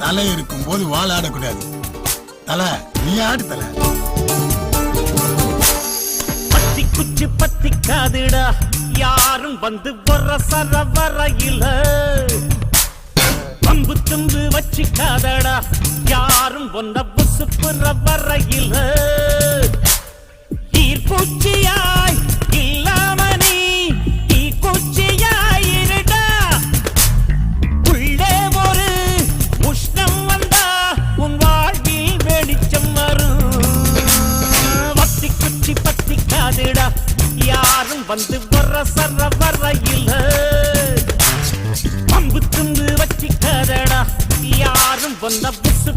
தலை இருக்கும் போது வால் ஆடக்கூடாது. தலை நீ ஆடு தலை. பத்தி குச்சி பத்தி காதுடா யாரும் வந்து வர சர வரையில பம்பு தும்பு வச்சிக்காதடா யாரும் ஒன்ன புசு புற வரையில ஈர்ப்பூச்சியாய் இல்லாம நீ தீக்குச்சியாய் இருடா. உள்ளே ஒரு உஷ்ணம் வந்தா உன் வாழ்வில் வெளிச்சம் வரும். பத்தி குச்சி பத்தி காதுடா யாரும் வந்து வர சர வரையில பம்பு தும்பு வச்சிக்காதடா யாரும் வந்த புசு